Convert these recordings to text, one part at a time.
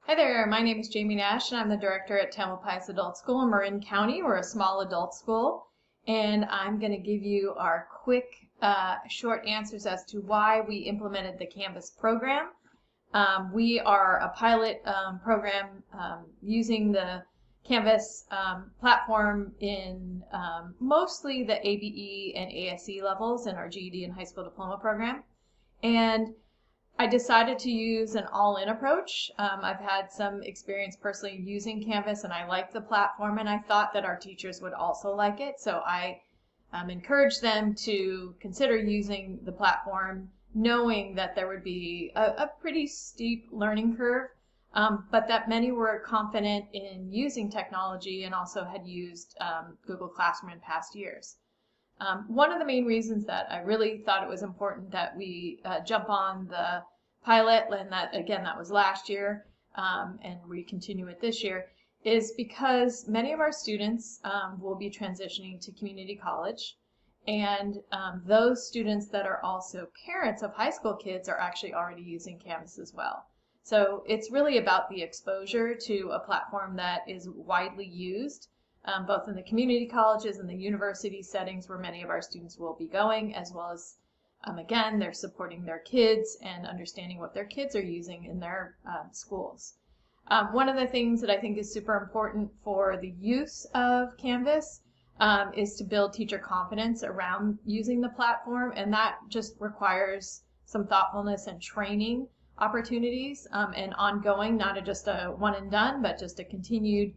Hi there, my name is Jamie Nash and I'm the director at Tamalpais Adult School in Marin County. We're a small adult school, and I'm going to give you our quick, short answers as to why we implemented the Canvas program. We are a pilot program using the Canvas platform in mostly the ABE and ASE levels in our GED and high school diploma program. And I decided to use an all-in approach. I've had some experience personally using Canvas and I like the platform, and I thought that our teachers would also like it. So I encouraged them to consider using the platform, knowing that there would be a pretty steep learning curve, but that many were confident in using technology and also had used Google Classroom in past years. One of the main reasons that I really thought it was important that we jump on the pilot, and that again, that was last year, and we continue it this year, is because many of our students will be transitioning to community college, and those students that are also parents of high school kids are actually already using Canvas as well. So it's really about the exposure to a platform that is widely used both in the community colleges and the university settings where many of our students will be going, as well as, again, they're supporting their kids and understanding what their kids are using in their schools. One of the things that I think is super important for the use of Canvas is to build teacher confidence around using the platform, and that just requires some thoughtfulness and training opportunities and ongoing, not just a one and done, but just a continued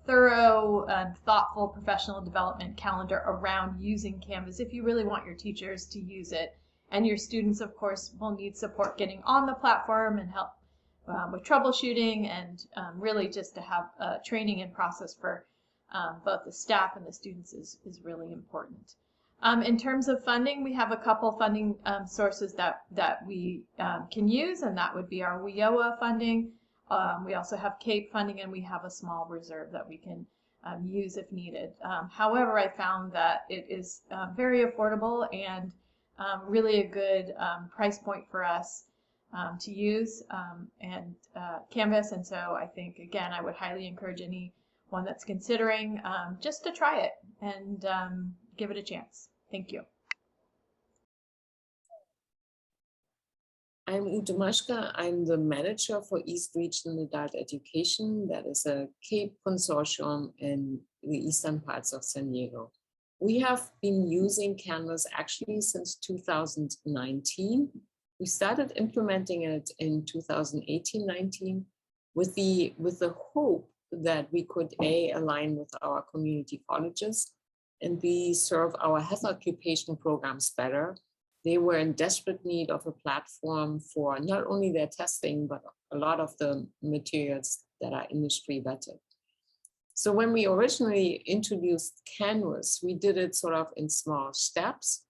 thorough and thoughtful professional development calendar around using Canvas if you really want your teachers to use it. And your students, of course, will need support getting on the platform and help with troubleshooting, and really just to have training and process for both the staff and the students is really important. In terms of funding, we have a couple funding sources that we can use, and that would be our WIOA funding. We also have CAPE funding, and we have a small reserve that we can use if needed. However, I found that it is very affordable and really a good price point for us to use and Canvas. And so I think, again, I would highly encourage anyone that's considering just to try it and give it a chance. Thank you. I'm Ute Maschke. I'm the manager for East Regional Adult Education. That is a CAPE consortium in the eastern parts of San Diego. We have been using Canvas actually since 2019. We started implementing it in 2018-19 with the hope that we could align with our community colleges and B, serve our health occupation programs better. They were in desperate need of a platform for not only their testing, but a lot of the materials that are industry vetted. So when we originally introduced Canvas, we did it sort of in small steps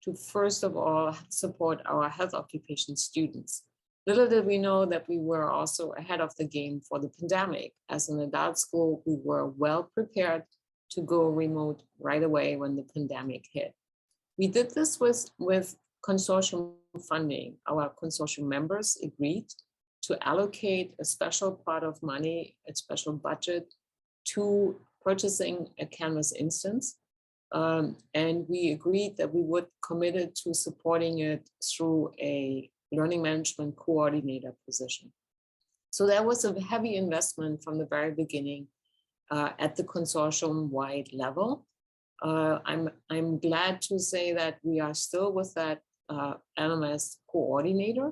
to first of all support our health occupation students. Little did we know that we were also ahead of the game for the pandemic. As an adult school, we were well prepared to go remote right away when the pandemic hit. We did this with consortium funding. Our consortium members agreed to allocate a special pot of money, a special budget to purchasing a Canvas instance. And we agreed that we would commit it to supporting it through a learning management coordinator position. So that was a heavy investment from the very beginning at the consortium-wide level. I'm glad to say that we are still with that LMS coordinator,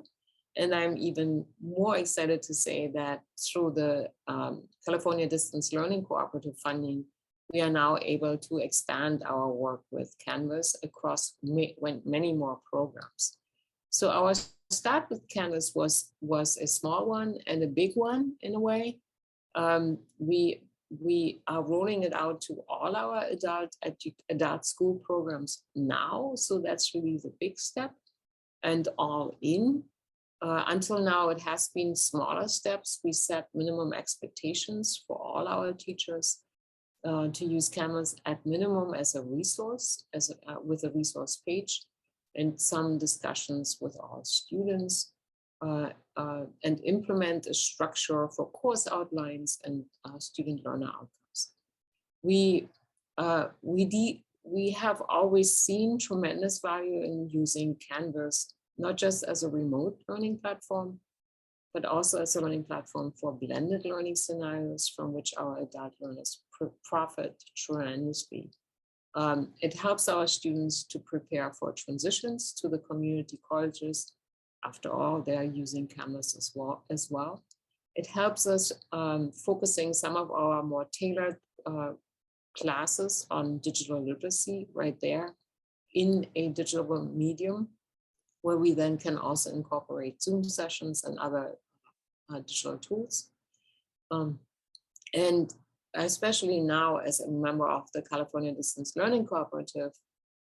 and I'm even more excited to say that through the California Distance Learning Cooperative funding, we are now able to expand our work with Canvas across many more programs. So our start with Canvas was a small one and a big one in a way. We are rolling it out to all our adult school programs now. So that's really the big step and all in. Until now, it has been smaller steps. We set minimum expectations for all our teachers to use Canvas at minimum as a resource, with a resource page, and some discussions with all students. and implement a structure for course outlines and student learner outcomes. We have always seen tremendous value in using Canvas, not just as a remote learning platform, but also as a learning platform for blended learning scenarios from which our adult learners profit tremendously. It helps our students to prepare for transitions to the community colleges. After all, they are using Canvas as well. It helps us focusing some of our more tailored classes on digital literacy right there in a digital medium, where we then can also incorporate Zoom sessions and other digital tools. And especially now, as a member of the California Distance Learning Cooperative,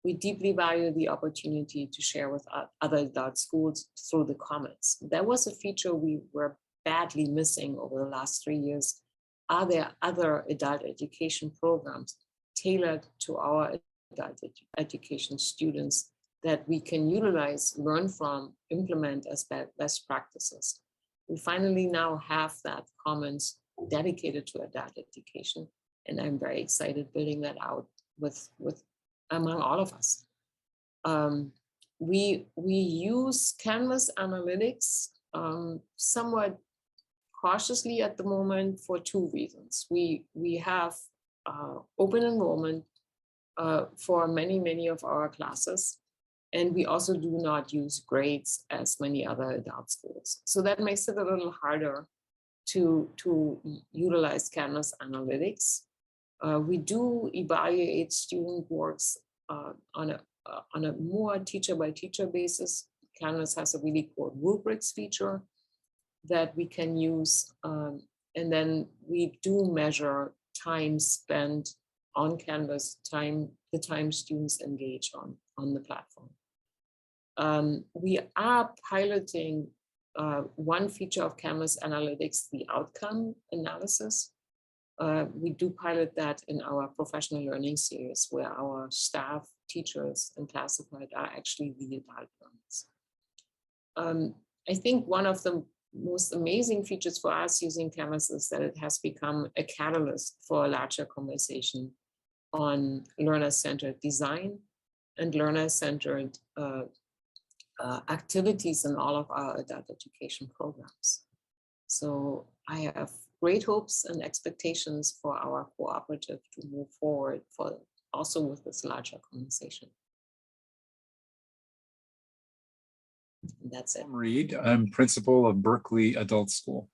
we deeply value the opportunity to share with other adult schools through the comments. That was a feature we were badly missing over the last 3 years. Are there other adult education programs tailored to our adult education students that we can utilize, learn from, implement as best practices? We finally now have that commons dedicated to adult education, and I'm very excited building that out with among all of us. We use Canvas Analytics somewhat cautiously at the moment for 2 reasons. We have open enrollment for many of our classes, and we also do not use grades as many other adult schools. So that makes it a little harder to utilize Canvas Analytics. We do evaluate student works on a more teacher by teacher basis. Canvas has a really cool rubrics feature that we can use. And then we do measure time spent on Canvas, the time students engage on the platform. We are piloting one feature of Canvas Analytics, the outcome analysis. We do pilot that in our professional learning series, where our staff, teachers, and classified are actually the adult learners. I think one of the most amazing features for us using Canvas is that it has become a catalyst for a larger conversation on learner-centered design and learner-centered activities in all of our adult education programs. So I have great hopes and expectations for our cooperative to move forward also with this larger conversation. And that's it. Reed, I'm principal of Berkeley Adult School.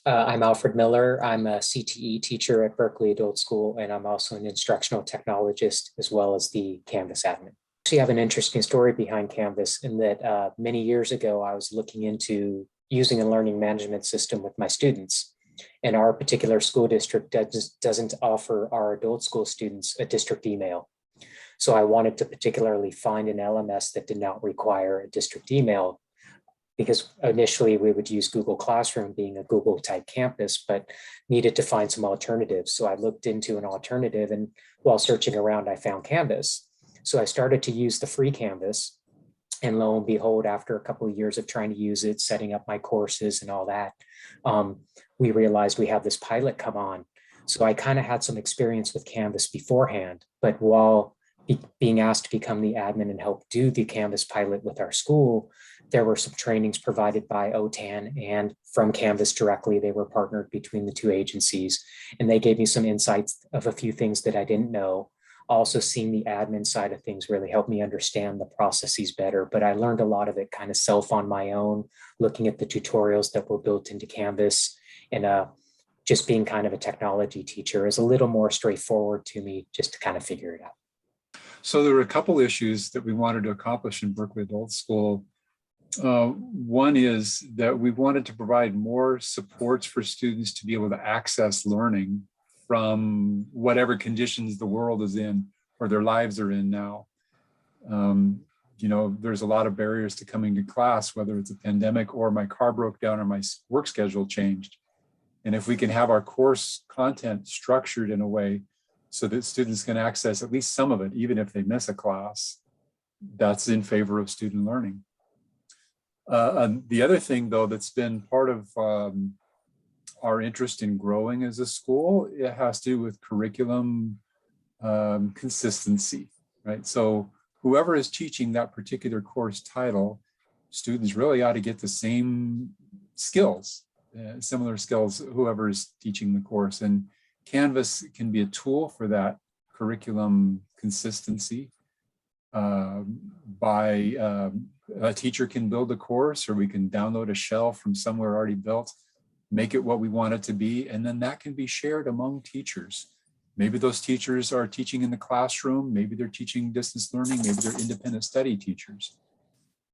I'm Alfred Miller. I'm a CTE teacher at Berkeley Adult School, and I'm also an instructional technologist as well as the Canvas admin. I actually have an interesting story behind Canvas in that many years ago, I was looking into using a learning management system with my students. And our particular school district doesn't offer our adult school students a district email. So I wanted to particularly find an LMS that did not require a district email, because initially we would use Google Classroom being a Google type campus, but needed to find some alternatives. So I looked into an alternative, and while searching around, I found Canvas. So I started to use the free Canvas, and lo and behold, after a couple of years of trying to use it, setting up my courses and all that, we realized we have this pilot come on. So I kind of had some experience with Canvas beforehand, but while being asked to become the admin and help do the Canvas pilot with our school, there were some trainings provided by OTAN and from Canvas directly. They were partnered between the 2 agencies, and they gave me some insights of a few things that I didn't know. Also, seeing the admin side of things really helped me understand the processes better, but I learned a lot of it kind of self on my own, looking at the tutorials that were built into Canvas, and just being kind of a technology teacher is a little more straightforward to me just to kind of figure it out. So there were a couple issues that we wanted to accomplish in Berkeley Adult School. One is that we wanted to provide more supports for students to be able to access learning from whatever conditions the world is in or their lives are in now. You know, there's a lot of barriers to coming to class, whether it's a pandemic or my car broke down or my work schedule changed. And if we can have our course content structured in a way so that students can access at least some of it, even if they miss a class, that's in favor of student learning. And the other thing, though, that's been part of our interest in growing as a school, it has to do with curriculum consistency, right? So whoever is teaching that particular course title, students really ought to get the same skills, similar skills, whoever is teaching the course. And Canvas can be a tool for that curriculum consistency. A teacher can build a course, or we can download a shell from somewhere already built, make it what we want it to be, and then that can be shared among teachers. Maybe those teachers are teaching in the classroom, maybe they're teaching distance learning, maybe they're independent study teachers.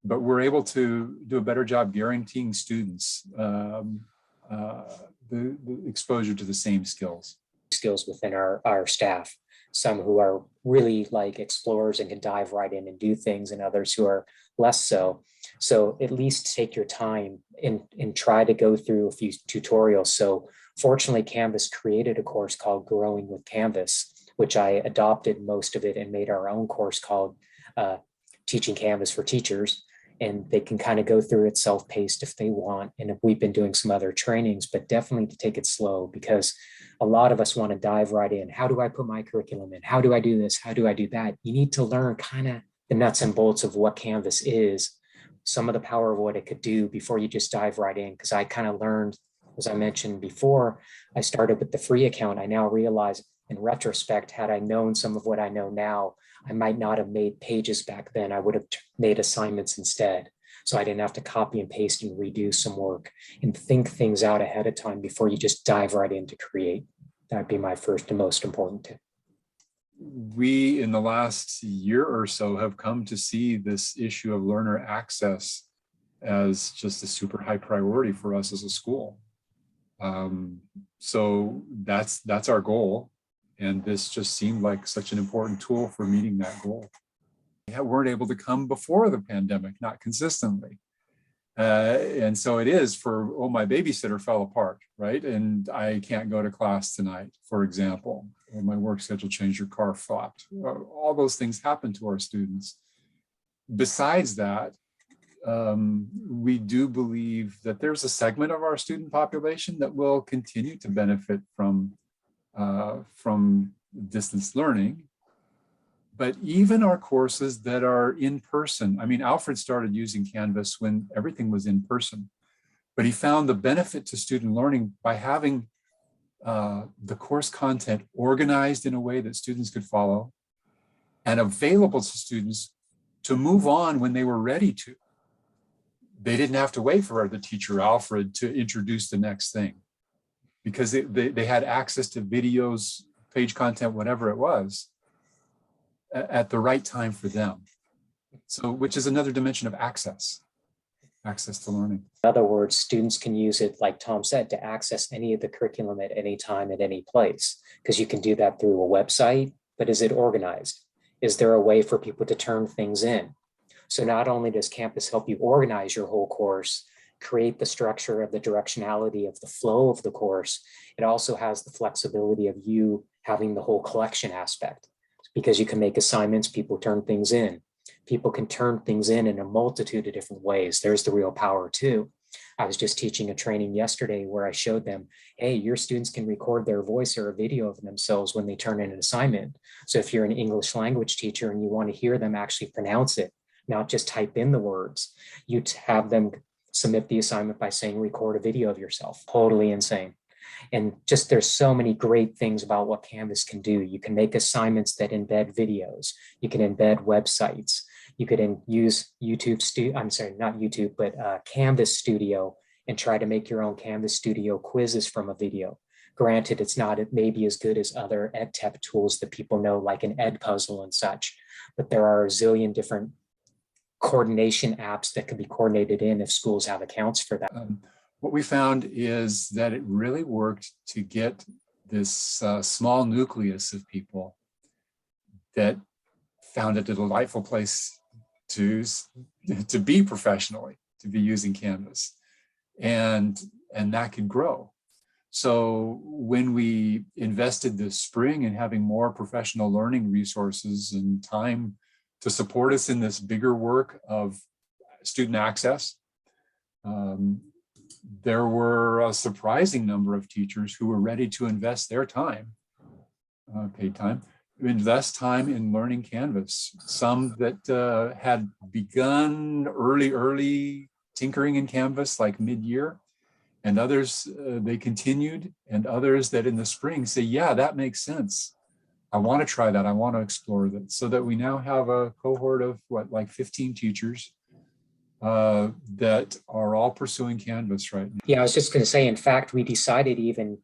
But we're able to do a better job guaranteeing students the exposure to the same skills. Skills within our staff, some who are really like explorers and can dive right in and do things, and others who are less so. So at least take your time and try to go through a few tutorials. So fortunately, Canvas created a course called Growing with Canvas, which I adopted most of it and made our own course called Teaching Canvas for Teachers. And they can kind of go through it self-paced if they want. And we've been doing some other trainings, but definitely to take it slow, because a lot of us want to dive right in. How do I put my curriculum in? How do I do this? How do I do that? You need to learn kind of the nuts and bolts of what Canvas is, some of the power of what it could do before you just dive right in. Because I kind of learned, as I mentioned before, I started with the free account. I now realize in retrospect, had I known some of what I know now, I might not have made pages back then. I would have made assignments instead. So I didn't have to copy and paste and redo some work and think things out ahead of time before you just dive right in to create. That'd be my first and most important tip. We, in the last year or so, have come to see this issue of learner access as just a super high priority for us as a school. So that's our goal. And this just seemed like such an important tool for meeting that goal. We weren't able to come before the pandemic, not consistently. And so it is for, oh, my babysitter fell apart, right? And I can't go to class tonight, for example. Or my work schedule changed, your car flopped. All those things happen to our students. Besides that, we do believe that there's a segment of our student population that will continue to benefit from distance learning. But even our courses that are in person, I mean, Alfred started using Canvas when everything was in person, but he found the benefit to student learning by having the course content organized in a way that students could follow and available to students to move on when they were ready to. They didn't have to wait for the teacher, Alfred, to introduce the next thing, because they had access to videos, page content, whatever it was, at the right time for them. So, which is another dimension of access to learning. In other words, students can use it, like Tom said, to access any of the curriculum at any time, at any place, because you can do that through a website, but is it organized? Is there a way for people to turn things in? So not only does Campus help you organize your whole course, create the structure of the directionality of the flow of the course, it also has the flexibility of you having the whole collection aspect, because you can make assignments, people turn things in. People can turn things in a multitude of different ways. There's the real power too. I was just teaching a training yesterday where I showed them, hey, your students can record their voice or a video of themselves when they turn in an assignment. So if you're an English language teacher and you want to hear them actually pronounce it, not just type in the words, you have them submit the assignment by saying, record a video of yourself. Totally insane. And just there's so many great things about what Canvas can do. You can make assignments that embed videos. You can embed websites. You could use Canvas Studio and try to make your own Canvas Studio quizzes from a video. Granted, it may be as good as other ed tech tools that people know, like an Edpuzzle and such, but there are a zillion different coordination apps that can be coordinated in if schools have accounts for that. What we found is that it really worked to get this small nucleus of people that found it a delightful place to be professionally, to be using Canvas, and that could grow. So when we invested this spring in having more professional learning resources and time to support us in this bigger work of student access, There were a surprising number of teachers who were ready to invest their time, paid time, invest time in learning Canvas. Some that had begun early tinkering in Canvas, like mid-year, and others they continued, and others that in the spring say, yeah, that makes sense. I want to try that. I want to explore that. So that we now have a cohort of like 15 teachers that are all pursuing Canvas right now. Yeah, I was just going to say, in fact, we decided even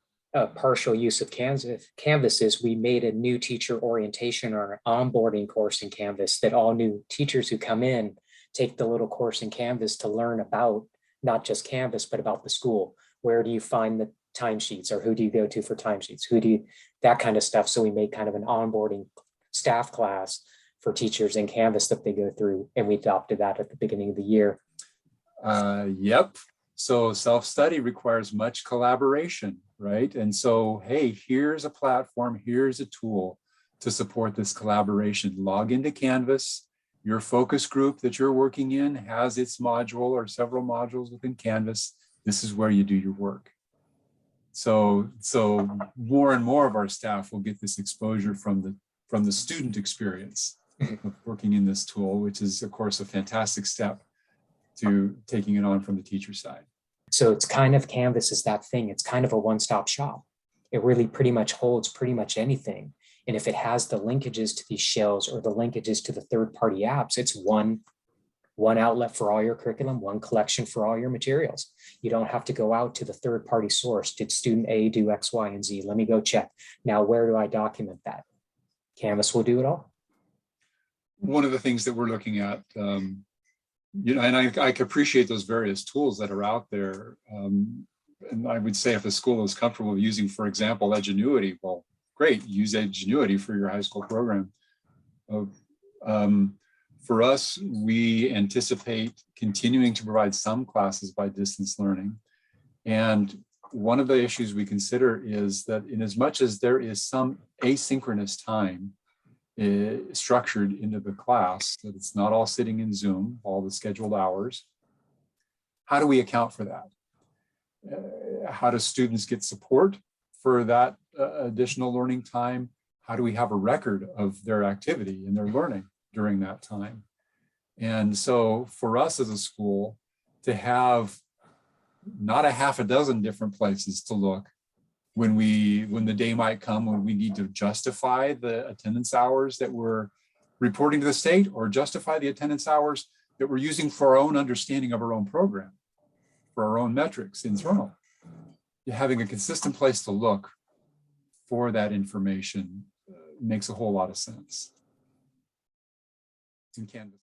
partial use of Canvas is we made a new teacher orientation or an onboarding course in Canvas that all new teachers who come in take the little course in Canvas to learn about not just Canvas, but about the school. Where do you find the timesheets, or who do you go to for timesheets? That kind of stuff. So we made kind of an onboarding staff class for teachers in Canvas that they go through, and we adopted that at the beginning of the year. Yep. So self-study requires much collaboration, right? And so, hey, here's a platform, here's a tool to support this collaboration. Log into Canvas. Your focus group that you're working in has its module or several modules within Canvas. This is where you do your work. So more and more of our staff will get this exposure from the student experience of working in this tool, which is, of course, a fantastic step to taking it on from the teacher side. So it's kind of, Canvas is that thing. It's kind of a one-stop shop. It really pretty much holds pretty much anything. And if it has the linkages to these shells or the linkages to the third-party apps, it's one outlet for all your curriculum, one collection for all your materials. You don't have to go out to the third-party source. Did student A do X, Y, and Z? Let me go check. Now, where do I document that? Canvas will do it all. One of the things that we're looking at, and I appreciate those various tools that are out there. And I would say if a school is comfortable using, for example, Edgenuity, well, great, use Edgenuity for your high school program. For us, we anticipate continuing to provide some classes by distance learning. And one of the issues we consider is that in as much as there is some asynchronous time structured into the class, that it's not all sitting in Zoom, all the scheduled hours, how do we account for that? How do students get support for that additional learning time? How do we have a record of their activity and their learning during that time? And so for us as a school to have not a half a dozen different places to look when the day might come when we need to justify the attendance hours that we're reporting to the state, or justify the attendance hours that we're using for our own understanding of our own program, for our own metrics internal. Having a consistent place to look for that information makes a whole lot of sense in Canvas.